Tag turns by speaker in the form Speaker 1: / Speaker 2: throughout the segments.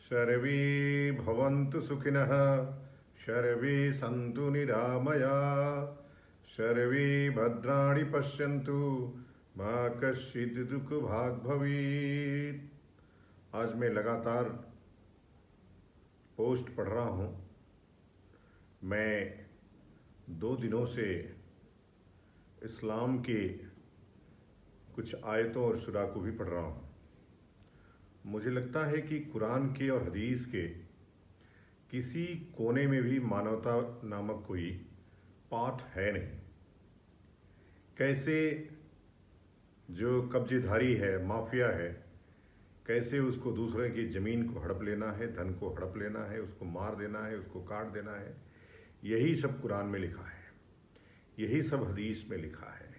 Speaker 1: सर्वे भवन्तु सुखिनः, सर्वे सन्तु निरामयाः, सर्वे भद्राणि पश्यन्तु, मा कश्चित् दुःखभाग् भवेत्। आज मैं लगातार पोस्ट पढ़ रहा हूँ। मैं 2 दिनों से इस्लाम के कुछ आयतों और सूरा को भी पढ़ रहा हूँ। मुझे लगता है कि कुरान के और हदीस के किसी कोने में भी मानवता नामक कोई पाठ है नहीं। कैसे जो कब्जेधारी है, माफिया है, कैसे उसको दूसरे की ज़मीन को हड़प लेना है, धन को हड़प लेना है, उसको मार देना है, उसको काट देना है, यही सब कुरान में लिखा है, यही सब हदीस में लिखा है।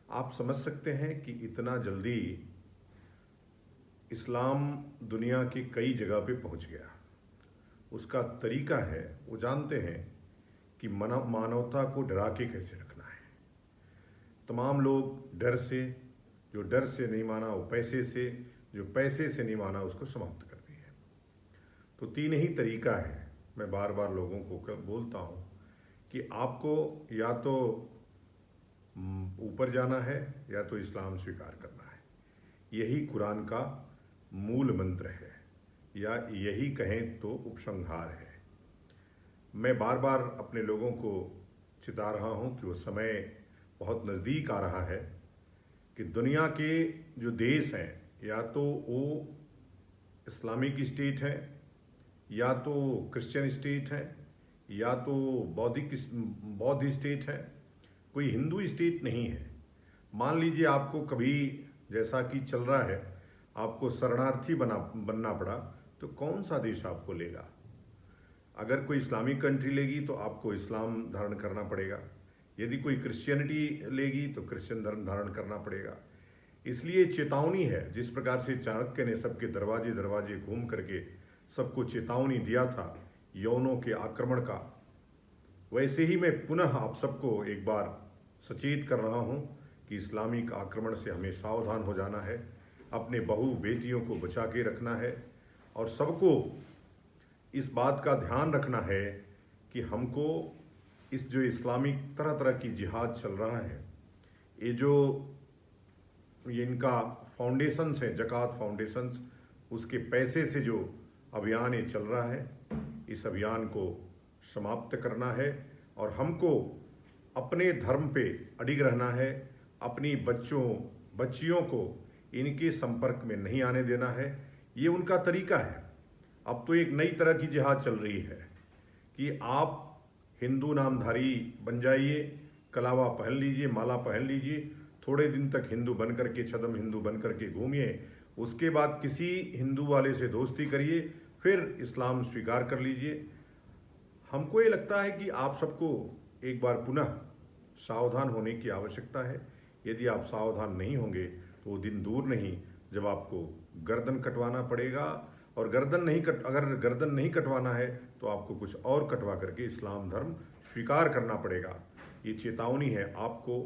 Speaker 1: आप समझ सकते हैं कि इतना जल्दी इस्लाम दुनिया की कई जगह पे पहुंच गया। उसका तरीका है, वो जानते हैं कि मानवता को डरा के कैसे रखना है। तमाम लोग डर से, जो डर से नहीं माना वो पैसे से, जो पैसे से नहीं माना उसको समाप्त कर दिया। तो 3 ही तरीका है। मैं बार बार लोगों को बोलता हूँ कि आपको या तो ऊपर जाना है या तो इस्लाम स्वीकार करना है। यही कुरान का मूल मंत्र है, या यही कहें तो उपसंहार है। मैं बार बार अपने लोगों को चिता रहा हूँ कि वो समय बहुत नज़दीक आ रहा है कि दुनिया के जो देश हैं, या तो वो इस्लामिक स्टेट है, या तो क्रिश्चियन स्टेट है, या तो बौद्ध स्टेट है, कोई हिंदू स्टेट नहीं है। मान लीजिए आपको कभी, जैसा कि चल रहा है, आपको शरणार्थी बनना पड़ा, तो कौन सा देश आपको लेगा? अगर कोई इस्लामिक कंट्री लेगी तो आपको इस्लाम धारण करना पड़ेगा, यदि कोई क्रिश्चियनिटी लेगी तो क्रिश्चियन धर्म धारण करना पड़ेगा। इसलिए चेतावनी है, जिस प्रकार से चाणक्य ने सबके दरवाजे दरवाजे घूम करके सबको चेतावनी दिया था यवनों के आक्रमण का, वैसे ही मैं पुनः आप सबको एक बार सचेत कर रहा हूं कि इस्लामिक आक्रमण से हमें सावधान हो जाना है, अपने बहू बेटियों को बचा के रखना है, और सबको इस बात का ध्यान रखना है कि हमको इस जो इस्लामिक तरह तरह की जिहाद चल रहा है, ये इनका फाउंडेशंस है, ज़कात फाउंडेशंस, उसके पैसे से जो अभियान ये चल रहा है, इस अभियान को समाप्त करना है और हमको अपने धर्म पे अडिग रहना है। अपनी बच्चियों को इनके संपर्क में नहीं आने देना है। ये उनका तरीका है। अब तो एक नई तरह की जिहाद चल रही है कि आप हिंदू नामधारी बन जाइए, कलावा पहन लीजिए, माला पहन लीजिए, थोड़े दिन तक हिंदू बन करके, छदम हिंदू बन करके घूमिए, उसके बाद किसी हिंदू वाले से दोस्ती करिए, फिर इस्लाम स्वीकार कर लीजिए। हमको ये लगता है कि आप सबको एक बार पुनः सावधान होने की आवश्यकता है। यदि आप सावधान नहीं होंगे तो वो दिन दूर नहीं जब आपको गर्दन कटवाना पड़ेगा, और अगर गर्दन नहीं कटवाना है तो आपको कुछ और कटवा करके इस्लाम धर्म स्वीकार करना पड़ेगा। ये चेतावनी है आपको,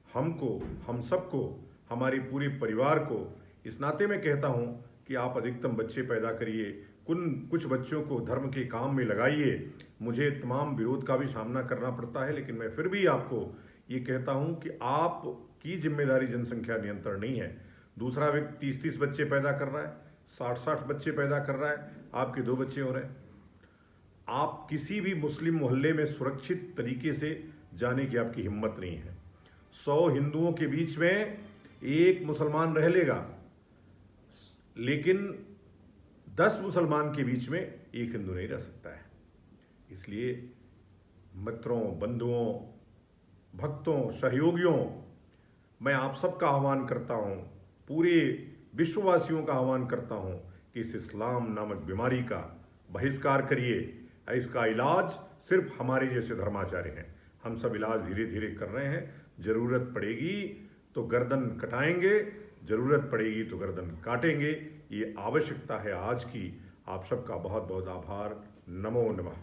Speaker 1: हमको, हम सबको, हमारे पूरे परिवार को। इस नाते मैं कहता हूँ कि आप अधिकतम बच्चे पैदा करिए, कुछ बच्चों को धर्म के काम में लगाइए। मुझे तमाम विरोध का भी सामना करना पड़ता है, लेकिन मैं फिर भी आपको ये कहता हूँ कि आपकी जिम्मेदारी जनसंख्या नियंत्रण नहीं है। दूसरा व्यक्ति 30-30 बच्चे पैदा कर रहा है, 60-60 बच्चे पैदा कर रहा है, आपके 2 बच्चे हो रहे हैं। आप किसी भी मुस्लिम मोहल्ले में सुरक्षित तरीके से जाने की आपकी हिम्मत नहीं है। 100 हिंदुओं के बीच में 1 मुसलमान रह लेगा, लेकिन 10 मुसलमान के बीच में 1 हिंदू नहीं रह सकता है। इसलिए मित्रों, बंधुओं, भक्तों, सहयोगियों, मैं आप सबका आह्वान करता हूं, पूरे विश्ववासियों का आह्वान करता हूं कि इस इस्लाम नामक बीमारी का बहिष्कार करिए। इसका इलाज सिर्फ हमारे जैसे धर्माचार्य हैं। हम सब इलाज धीरे धीरे कर रहे हैं। जरूरत पड़ेगी तो गर्दन कटाएंगे, जरूरत पड़ेगी तो गर्दन काटेंगे। ये आवश्यकता है आज की। आप सबका बहुत बहुत आभार। नमो नमः।